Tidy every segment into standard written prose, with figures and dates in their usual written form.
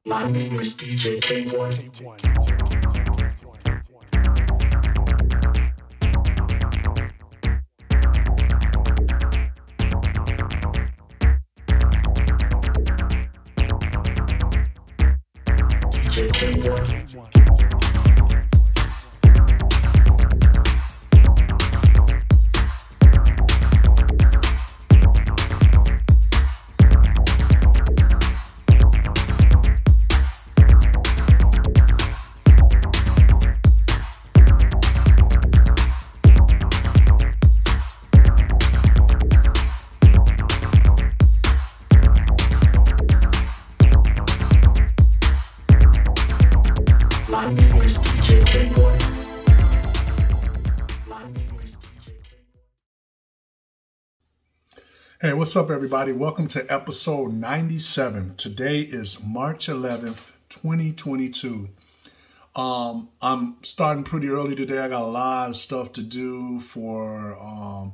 My name is DJ K-1. DJ K-1. Hey, what's up, everybody? Welcome to episode 97. Today is March 11th, 2022. I'm starting pretty early today. I got a lot of stuff to do for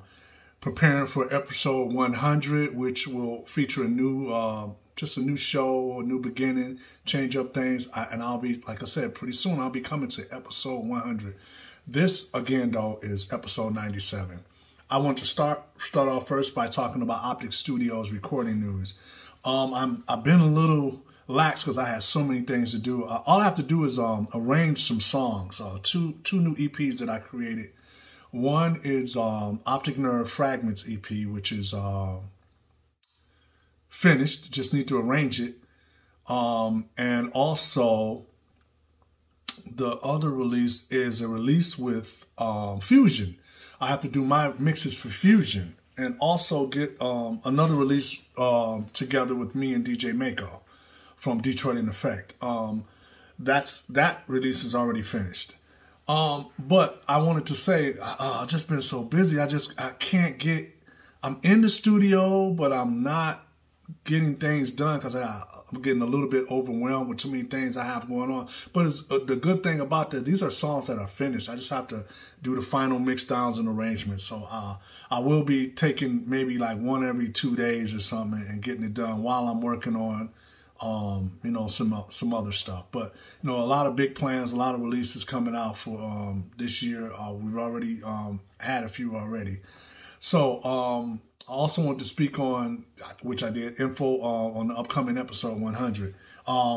preparing for episode 100, which will feature a new, just a new show, a new beginning, change up things. And I'll be, like I said, pretty soon I'll be coming to episode 100. This, again, though, is episode 97. I want to start off first by talking about Optic Studios recording news. I've been a little lax because I had so many things to do. All I have to do is arrange some songs. Two new EPs that I created. One is Optic Nerve Fragments EP, which is finished. Just need to arrange it. And also the other release is a release with Fusion. I have to do my mixes for Fusion and also get another release together with me and DJ Mako from Detroit in Effect. That release is already finished. But I wanted to say, I've just been so busy. I can't get, I'm in the studio, but I'm not getting things done because I'm getting a little bit overwhelmed with too many things I have going on. But it's, the good thing about this, these are songs that are finished. I just have to do the final mix downs and arrangements. So I will be taking maybe like one every 2 days or something and getting it done while I'm working on, you know, some other stuff. But, you know, a lot of big plans, a lot of releases coming out for this year. We've already had a few already. So, I also want to speak on, which I did, info on the upcoming episode 100.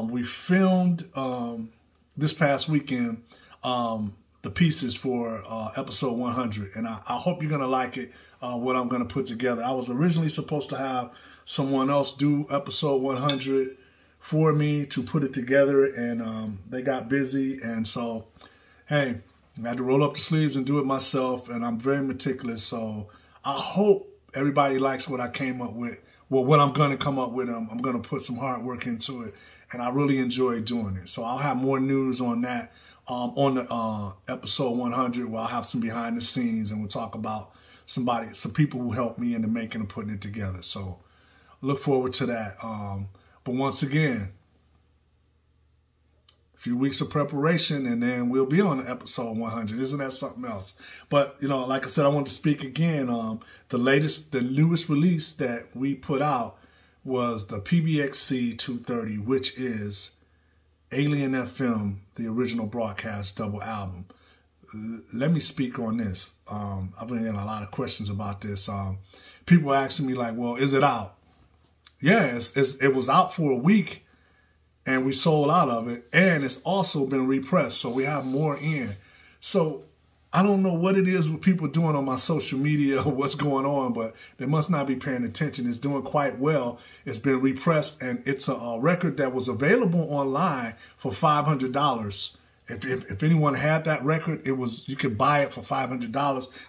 We filmed this past weekend the pieces for episode 100, and I hope you're going to like it, what I'm going to put together. I was originally supposed to have someone else do episode 100 for me to put it together, and they got busy, and so, hey, I had to roll up the sleeves and do it myself, and I'm very meticulous, so I hope everybody likes what I came up with. Well, what I'm going to come up with, I'm going to put some hard work into it, and I really enjoy doing it. So I'll have more news on that on the episode 100, where I'll have some behind the scenes, and we'll talk about some people who helped me in the making of putting it together. So look forward to that. But once again, a few weeks of preparation, and then we'll be on episode 100. Isn't that something else? But, you know, like I said, I want to speak again. The newest release that we put out was the PBXC-230, which is Alien Fm, the original broadcast double album. Let me speak on this. I've been getting a lot of questions about this. People asking me like, well, is it out? Yeah, it was out for a week, and we sold out of it, and it's also been repressed, so we have more in. So I don't know what it is with people doing on my social media or what's going on, but they must not be paying attention. It's doing quite well. It's been repressed, and it's a record that was available online for $500. If anyone had that record, you could buy it for $500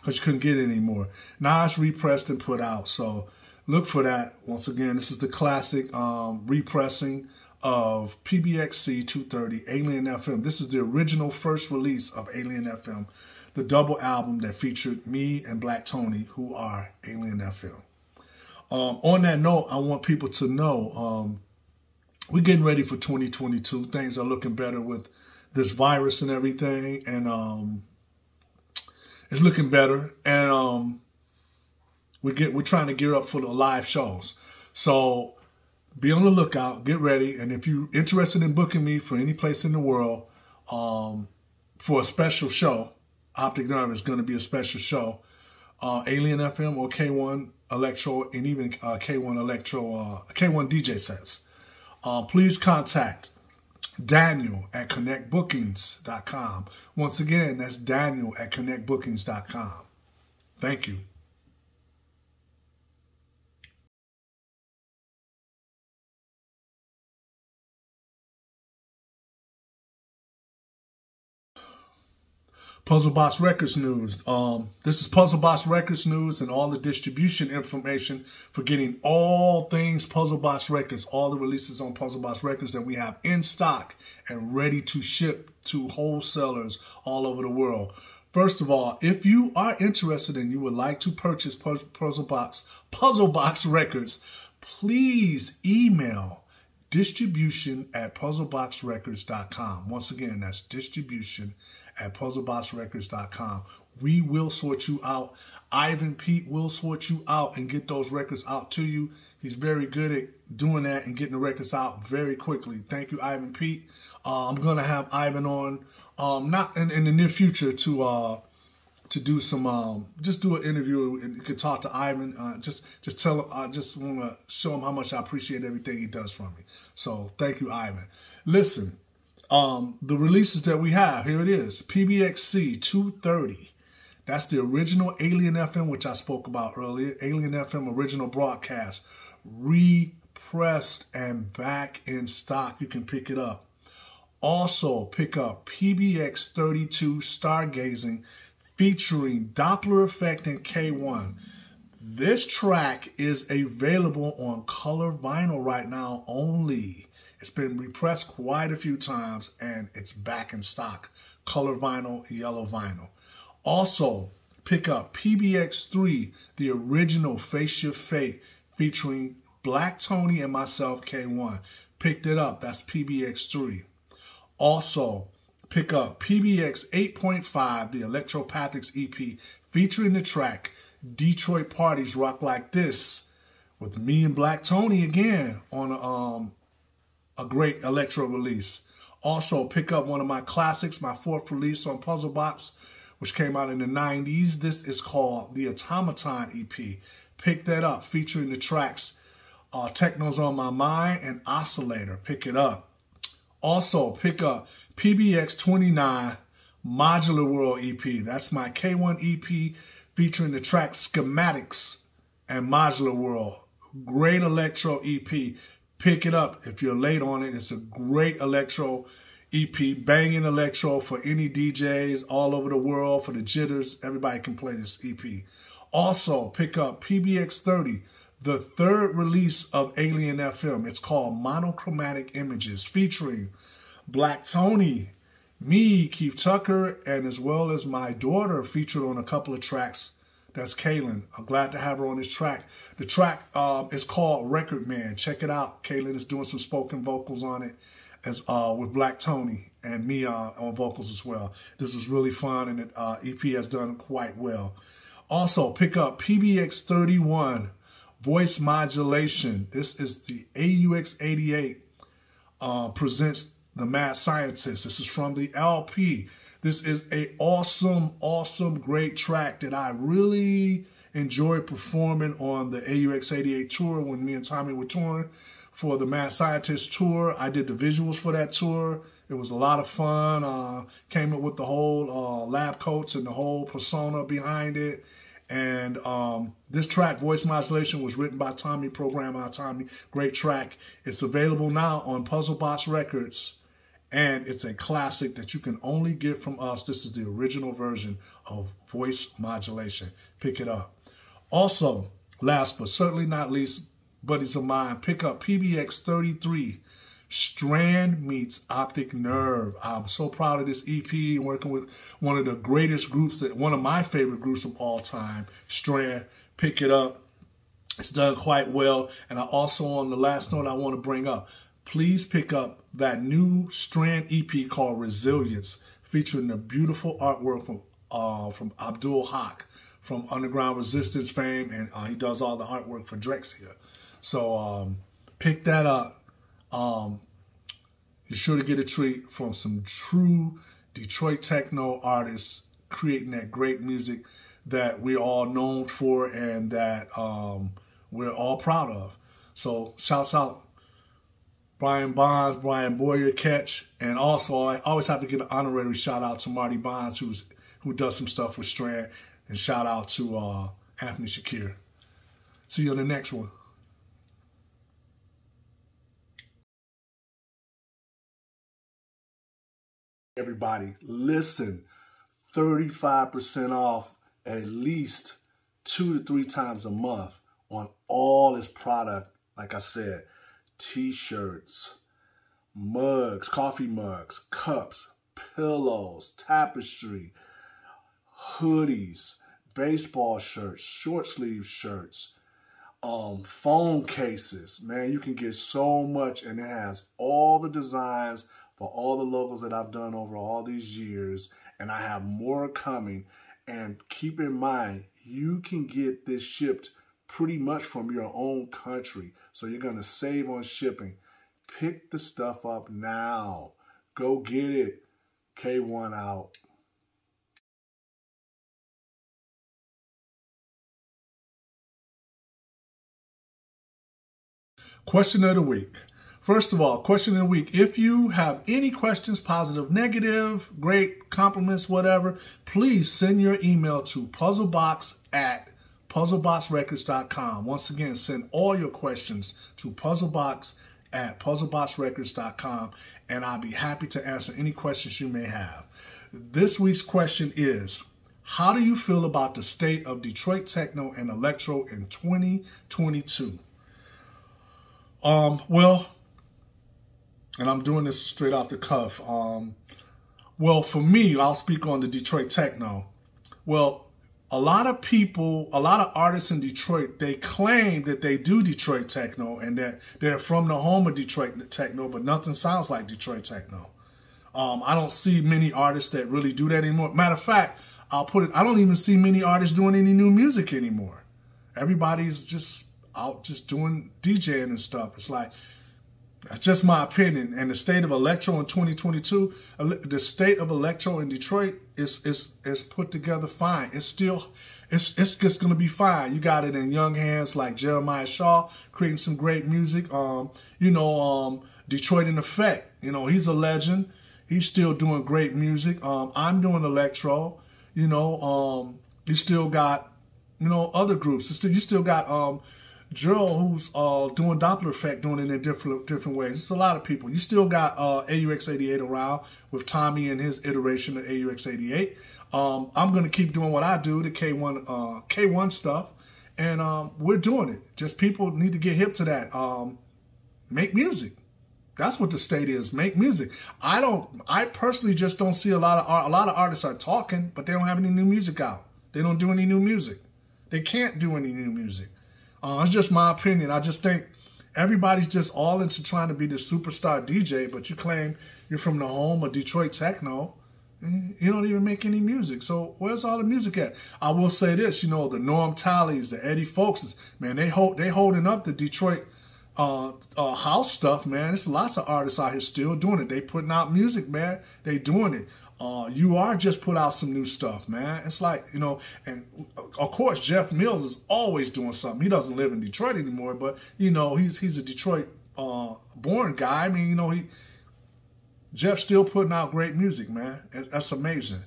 because you couldn't get it anymore. Now it's repressed and put out, so look for that. Once again, this is the classic repressing of PBXC-230 Alien Fm. This is the original first release of Alien Fm, the double album that featured me and BlakTony, who are Alien Fm. On that note, I want people to know we're getting ready for 2022. Things are looking better with this virus and everything, and it's looking better. And we're trying to gear up for the live shows. So be on the lookout, get ready. And if you're interested in booking me for any place in the world for a special show, Optic Nerve is going to be a special show. Alien FM or K-1 Electro, and even K-1 Electro, K-1 DJ sets. Please contact Daniel at connectbookings.com. Once again, that's Daniel at connectbookings.com. Thank you. Puzzlebox Records news. This is Puzzlebox Records news and all the distribution information for getting all things Puzzlebox Records, all the releases on Puzzlebox Records that we have in stock and ready to ship to wholesalers all over the world. First of all, if you are interested and you would like to purchase Puzzlebox Records, please email distribution@puzzleboxrecords.com. Once again, that's distribution@puzzleboxrecords.com. We will sort you out. Ivan Pete will sort you out and get those records out to you. He's very good at doing that and getting the records out very quickly. Thank you, Ivan Pete. I'm going to have Ivan on not in the near future to do some just do an interview, and you can talk to Ivan. Just tell him, I just want to show him how much I appreciate everything he does for me. So thank you, Ivan. Listen, the releases that we have, here it is. PBXC-230. That's the original Alien FM, which I spoke about earlier. Alien FM original broadcast. Repressed and back in stock. You can pick it up. Also, pick up PBX-32 Stargazing featuring Doppler Effect and K-1. This track is available on color vinyl right now only. It's been repressed quite a few times and it's back in stock. Color vinyl, yellow vinyl. Also, pick up PBX-3, the original Face Your Fate, featuring BlakTony and myself, K-1. Picked it up. That's PBX-3. Also, pick up PBX 8.5, the Electropathics EP, featuring the track Detroit Parties Rock Like This, with me and BlakTony again on a great electro release. Also, pick up one of my classics, my fourth release on Puzzlebox, which came out in the 90s. This is called the Automaton EP. Pick that up, featuring the tracks Techno's On My Mind and Oscillator. Pick it up. Also, pick up PBX-29 Modular World EP. That's my K-1 EP featuring the track Schematics and Modular World. Great electro EP. Pick it up if you're late on it. It's a great electro EP, banging electro for any DJs all over the world, for the jitters. Everybody can play this EP. Also, pick up PBX-30, the third release of Alien FM. It's called Monochromatic Images, featuring BlakTony, me, Keith Tucker, and as well as my daughter featured on a couple of tracks. That's Kaylin. I'm glad to have her on this track. The track is called Record Man. Check it out. Kaylin is doing some spoken vocals on it as with BlakTony and me on vocals as well. This was really fun, and the EP has done quite well. Also, pick up PBX-31 Voice Modulation. This is the AUX88 presents The Mad Scientist. This is from the LP. This is a awesome, great track that I really enjoyed performing on the AUX88 tour when me and Tommy were touring for the Mad Scientist tour. I did the visuals for that tour. It was a lot of fun. Came up with the whole lab coats and the whole persona behind it. And this track, Voice Modulation, was written by Tommy, programmed by Tommy. Great track. It's available now on Puzzlebox Records. And it's a classic that you can only get from us. This is the original version of Voice Modulation. Pick it up. Also, last but certainly not least, buddies of mine, pick up PBX-33, Strand Meets Optic Nerve. I'm so proud of this EP, working with one of the greatest groups, one of my favorite groups of all time, Strand. Pick it up. It's done quite well. And I also, on the last note I want to bring up, please pick up that new Strand EP called Resilience, featuring the beautiful artwork from Abdul Haq from Underground Resistance fame, and he does all the artwork for Drexciya. So Pick that up. You're sure to get a treat from some true Detroit techno artists creating that great music that we're all known for and that we're all proud of. So shouts out Brian Bonds, Brian Boyer, Catch, and also I always have to give an honorary shout out to Marty Bonds, who does some stuff with Strand, and shout out to Anthony Shakir. See you on the next one. Everybody, listen, 35% off at least 2 to 3 times a month on all this product. Like I said, t-shirts, mugs, coffee mugs, cups, pillows, tapestry, hoodies, baseball shirts, short sleeve shirts, phone cases. Man, you can get so much, and it has all the designs for all the logos that I've done over all these years, and I have more coming. And keep in mind, you can get this shipped pretty much from your own country, so you're going to save on shipping. Pick the stuff up now. Go get it. K-1 out. Question of the week. First of all, question of the week. If you have any questions, positive, negative, great, compliments, whatever, please send your email to puzzlebox@puzzleboxrecords.com. Once again, send all your questions to puzzlebox@puzzleboxrecords.com, and I'll be happy to answer any questions you may have. This week's question is, how do you feel about the state of Detroit techno and electro in 2022? Well, and I'm doing this straight off the cuff. Well, for me, I'll speak on the Detroit techno. Well, a lot of people, a lot of artists in Detroit, they claim that they do Detroit techno and that they're from the home of Detroit techno, but nothing sounds like Detroit techno. I don't see many artists that really do that anymore. Matter of fact, I don't even see many artists doing any new music anymore. Everybody's just out just doing DJing and stuff. It's like, that's just my opinion. And the state of electro in 2022, the state of electro in Detroit is put together fine. It's just gonna be fine. You got it in young hands like Jeremiah Shaw creating some great music. Detroit in Effect. He's a legend. He's still doing great music. I'm doing electro. You still got other groups. You still got Drill, who's doing Doppler effect, doing it in different ways. It's a lot of people. You still got AUX88 around with Tommy and his iteration of AUX88. I'm going to keep doing what I do, the K1 stuff, and we're doing it. Just people need to get hip to that. Make music. That's what the state is. Make music. I personally just don't see a lot of artists are talking, but they don't have any new music out. They don't do any new music. They can't do any new music. It's just my opinion. I just think everybody's just all into trying to be the superstar DJ, but you claim you're from the home of Detroit techno. You don't even make any music. So where's all the music at? I will say this, the Norm Tallies, the Eddie Folkses, man, they holding up the Detroit house stuff, man. There's lots of artists out here still doing it. They putting out music, man. They doing it. You are just put out some new stuff, man. It's like, and of course, Jeff Mills is always doing something. He doesn't live in Detroit anymore, but, he's a Detroit born guy. I mean, Jeff's still putting out great music, man. That's amazing.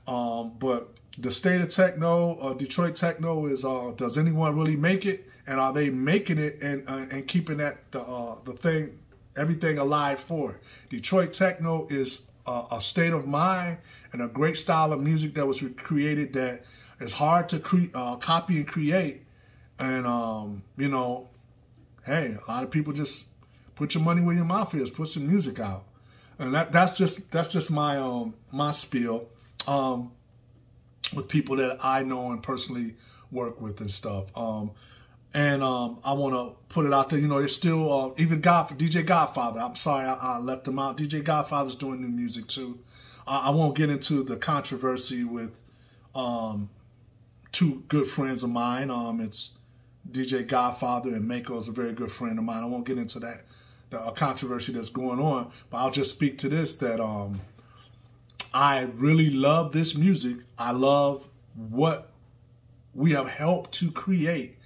But the state of techno, Detroit techno is, does anyone really make it? And are they making it and keeping that, everything alive for it? Detroit techno is a state of mind and a great style of music that was created that is hard to copy and create. And, hey, a lot of people just put your money where your mouth is, put some music out. And that's just my my spiel with people that I know and personally work with and stuff. And I want to put it out there. There's still even DJ Godfather. I'm sorry I left him out. DJ Godfather's doing new music too. I won't get into the controversy with two good friends of mine. It's DJ Godfather, and Mako is a very good friend of mine. I won't get into that, the controversy that's going on, but I'll just speak to this, that I really love this music. I love what we have helped to create.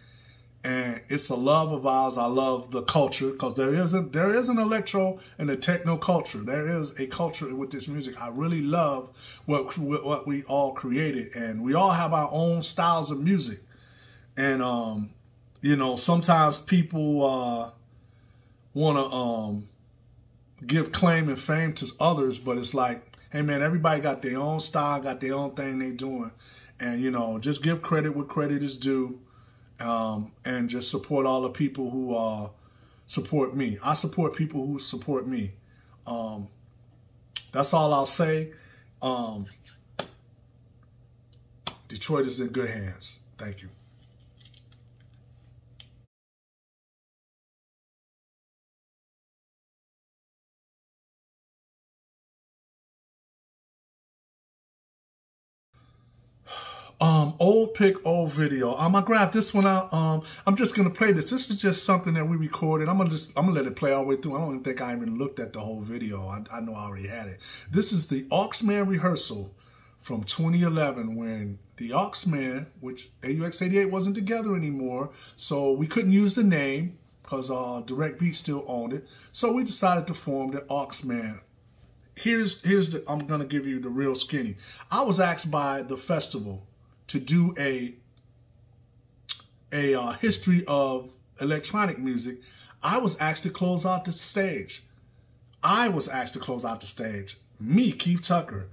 And it's a love of ours. I love the culture, because there is an electro and a techno culture. There is a culture with this music. I really love what we all created, and we all have our own styles of music. And you know, sometimes people want to give claim and fame to others, but it's like, hey man, everybody got their own style, got their own thing they doing, and you know, just give credit what credit is due. And just support all the people who support me. I support people who support me. That's all I'll say. Detroit is in good hands. Thank you. Old pick, old video. I grabbed this one out. I'm just gonna play this. This is just something that we recorded. I'm gonna let it play all the way through. I don't even think I even looked at the whole video. I know I already had it. This is the Auxman rehearsal from 2011, when the Auxman, which AUX88 wasn't together anymore, so we couldn't use the name because Direct Beat still owned it. So we decided to form the Auxman. Here's the, I'm gonna give you the real skinny. I was asked by the festival to do a history of electronic music. I was asked to close out the stage. Me, Keith Tucker.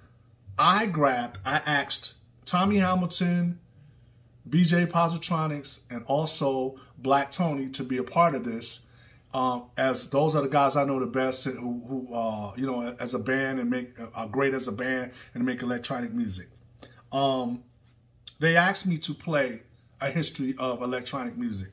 I asked Tommy Hamilton, BJ Positronics, and also BlakTony to be a part of this. As those are the guys I know the best, who you know, as a band, and are great as a band and make electronic music. They asked me to play a history of electronic music.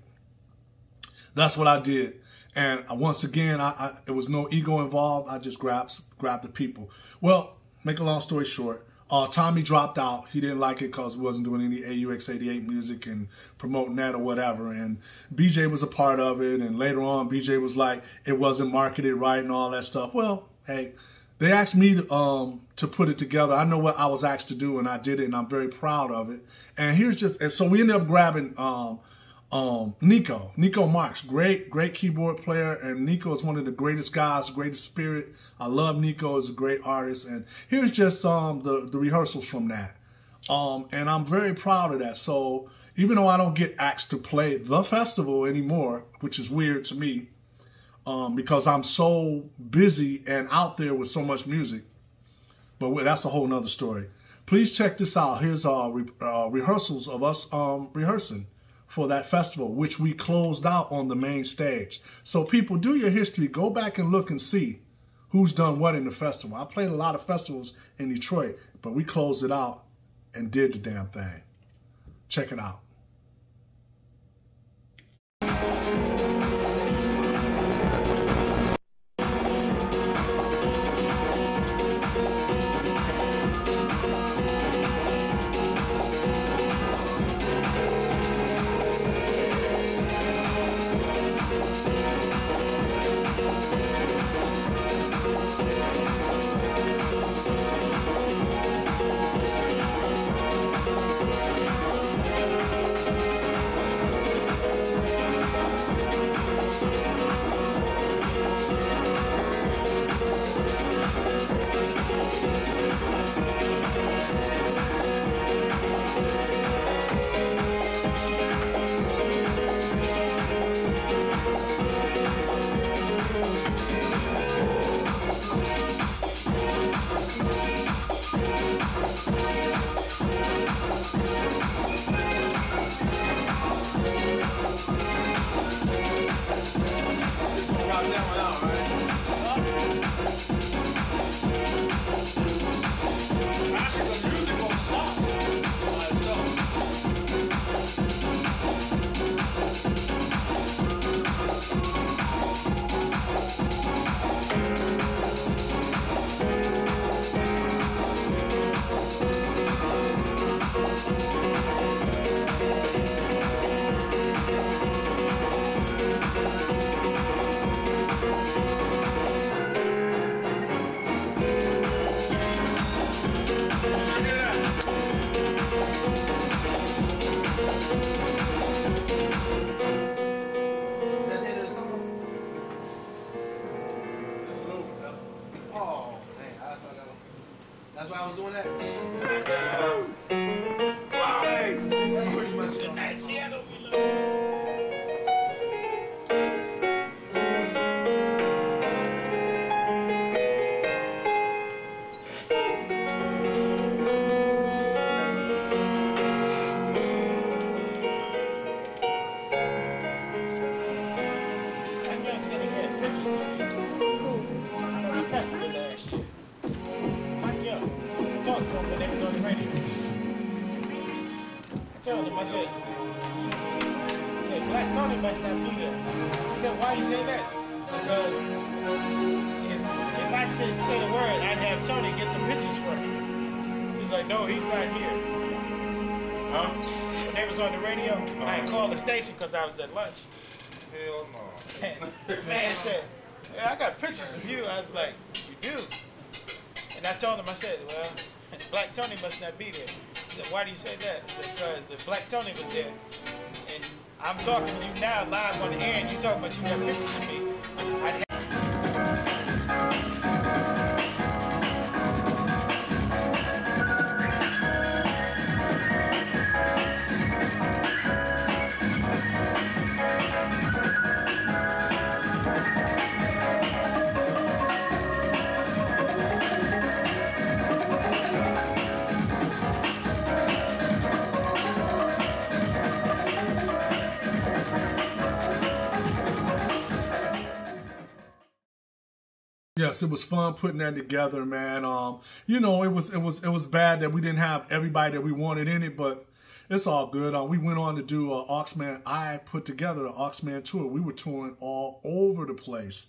That's what I did. And once again, it was no ego involved. I just grabbed the people. Well, make a long story short, Tommy dropped out. He didn't like it because we wasn't doing any AUX88 music and promoting that or whatever. And BJ was a part of it. And later on, BJ was like, it wasn't marketed right and all that stuff. Well, hey, they asked me to put it together. I know what I was asked to do, and I did it, and I'm very proud of it. And so we ended up grabbing Nico Marks, great keyboard player, and Nico is one of the greatest guys, greatest spirit. I love Nico, is a great artist. And here's just the rehearsals from that. And I'm very proud of that. So even though I don't get asked to play the festival anymore, which is weird to me, because I'm so busy and out there with so much music. But that's a whole nother story. Please check this out. Here's rehearsals of us rehearsing for that festival, which we closed out on the main stage. So people, do your history. Go back and look and see who's done what in the festival. I played a lot of festivals in Detroit, but we closed it out and did the damn thing. Check it out. I was doing that? Wow, hey. That's pretty much it. Seattle, we love. I said, BlakTony must not be there. He said, why you say that? Because if I say the word, I'd have Tony get the pictures for me. He's like, no, he's not here. Huh? When they was on the radio, I called the station because I was at lunch. Hell no. The man said, yeah, I got pictures of you. I was like, you do? And I told him, I said, well, BlakTony must not be there. He said, why do you say that? Because if BlakTony was there, and I'm talking to you now live on the air, and you talking about you got pictures of me, I'd Yes, it was fun putting that together, man. You know, it was bad that we didn't have everybody that we wanted in it, but it's all good. We went on to do Oxman. I put together an Oxman tour. We were touring all over the place,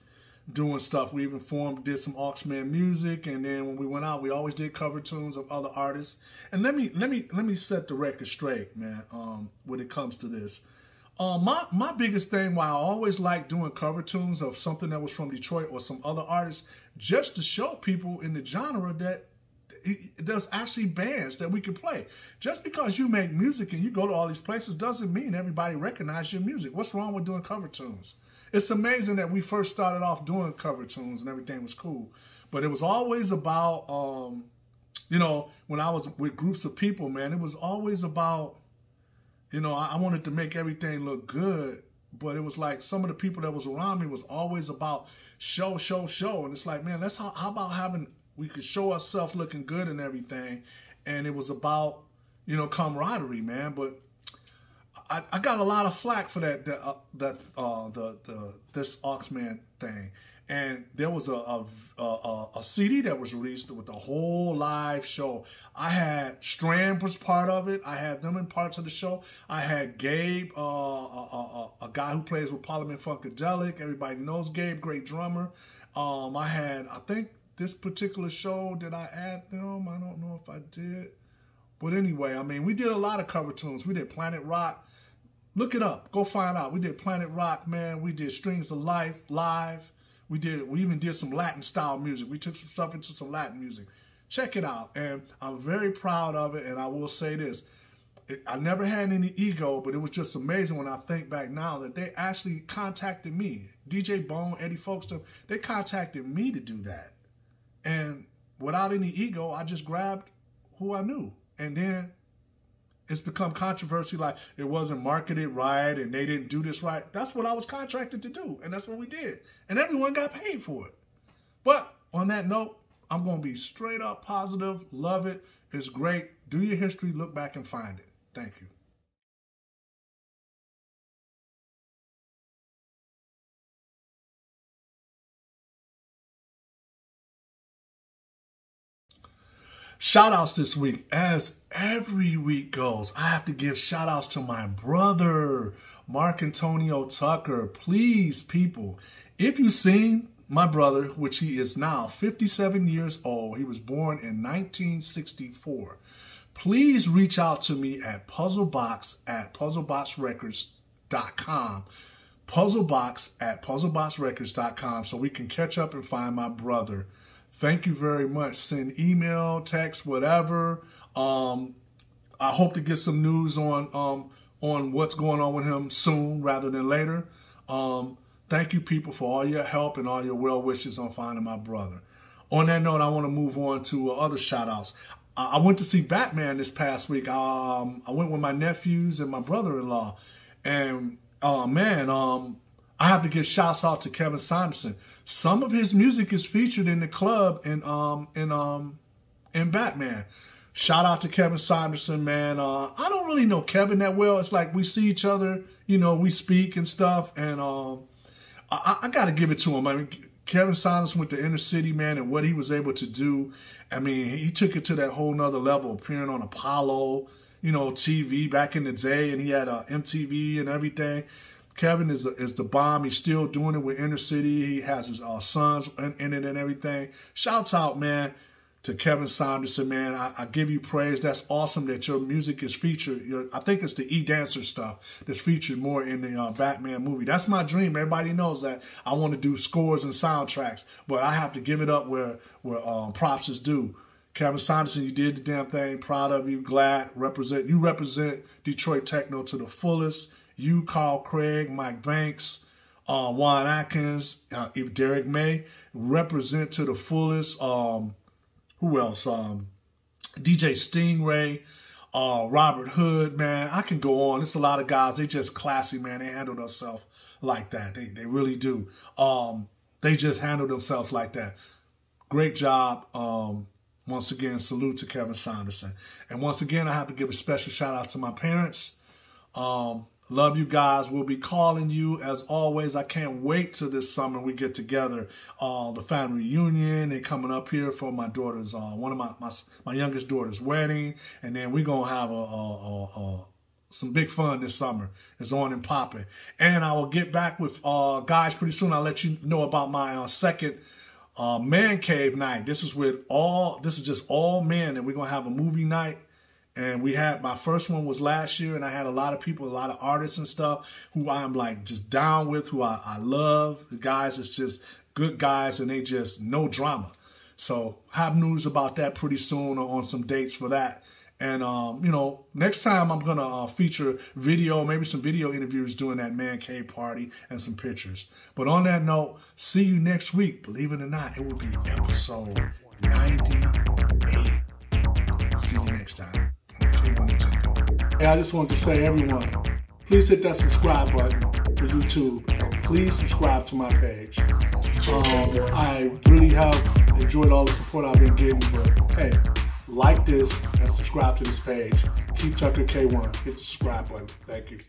doing stuff. We even did some Oxman music, and then when we went out, we always did cover tunes of other artists. And let me set the record straight, man. When it comes to this. My biggest thing, why I always like doing cover tunes of something that was from Detroit or some other artists, just to show people in the genre that there's actually bands that we can play. Just because you make music and you go to all these places doesn't mean everybody recognizes your music. What's wrong with doing cover tunes? It's amazing that we first started off doing cover tunes and everything was cool. But it was always about, you know, when I was with groups of people, man, it was always about, you know, I wanted to make everything look good, but it was like some of the people that was around me was always about show. And it's like, man, how about we could show ourselves looking good and everything. And it was about, you know, camaraderie, man. But I got a lot of flack for this Oxman thing. And there was a CD that was released with a whole live show. I had Strand was part of it. I had them in parts of the show. I had Gabe, a guy who plays with Parliament Funkadelic. Everybody knows Gabe, great drummer. I think this particular show, did I add them? I don't know if I did. But anyway, I mean, we did a lot of cover tunes. We did Planet Rock. Look it up. Go find out. We did Planet Rock, man. We did Strings to Life live. We even did some Latin style music. We took some stuff into some Latin music. Check it out. And I'm very proud of it. And I will say this. I never had any ego, but it was just amazing when I think back now that they actually contacted me. DJ Bone, Eddie Folkestone, they contacted me to do that. And without any ego, I just grabbed who I knew. And then it's become controversy, like it wasn't marketed right and they didn't do this right. That's what I was contracted to do, and that's what we did. And everyone got paid for it. But on that note, I'm going to be straight up positive. Love it. It's great. Do your history. Look back and find it. Thank you. Shout outs this week. As every week goes, I have to give shout outs to my brother, Mark Antonio Tucker. Please, people, if you've seen my brother, which he is now 57 years old, he was born in 1964. Please reach out to me at puzzlebox@puzzleboxrecords.com. Puzzlebox@puzzleboxrecords.com so we can catch up and find my brother. Thank you very much. Send email, text, whatever. I hope to get some news on what's going on with him soon rather than later. Thank you, people, for all your help and all your well wishes on finding my brother. On that note, I want to move on to other shout-outs. I went to see Batman this past week. I went with my nephews and my brother-in-law. And, man, I have to give shouts out to Kevin Saunderson. Some of his music is featured in the club in Batman. Shout out to Kevin Saunderson, man. I don't really know Kevin that well. It's like we see each other, you know, we speak and stuff. And I got to give it to him. I mean, Kevin Saunderson with the Inner City, man, and what he was able to do. I mean, he took it to that whole nother level, appearing on Apollo, you know, TV back in the day, and he had MTV and everything. Kevin is the bomb. He's still doing it with Inner City. He has his sons in it and everything. Shouts out, man, to Kevin Saunderson, man. I give you praise. That's awesome that your music is featured. I think it's the E-Dancer stuff that's featured more in the Batman movie. That's my dream. Everybody knows that I want to do scores and soundtracks, but I have to give it up where props is due. Kevin Saunderson, you did the damn thing. Proud of you. Glad. You represent Detroit Techno to the fullest. You, Carl Craig, Mike Banks, Juan Atkins, Derek May, represent to the fullest. Who else? DJ Stingray, Robert Hood, man. I can go on. It's a lot of guys. They just classy, man. They handle themselves like that. They really do. They just handle themselves like that. Great job. Once again, salute to Kevin Saunderson. And once again, I have to give a special shout out to my parents. Love you guys. We'll be calling you as always. I can't wait till this summer we get together. The family reunion. They're coming up here for my daughter's, one of my youngest daughter's wedding. And then we're going to have some big fun this summer. It's on and popping. And I will get back with guys pretty soon. I'll let you know about my second man cave night. This is just all men, and we're going to have a movie night. And my first one was last year, and I had a lot of people, a lot of artists and stuff who I'm like just down with, who I love. The guys is just good guys, and they just no drama. So have news about that pretty soon, or on some dates for that. And, you know, next time I'm going to feature video, maybe some video interviews during that man cave party and some pictures. But on that note, see you next week. Believe it or not, it will be episode 98. See you next time. Hey, I just wanted to say, everyone, please hit that subscribe button for YouTube, and please subscribe to my page. I really have enjoyed all the support I've been getting, but hey, like this and subscribe to this page. Keep Tucker K-1. Hit the subscribe button. Thank you.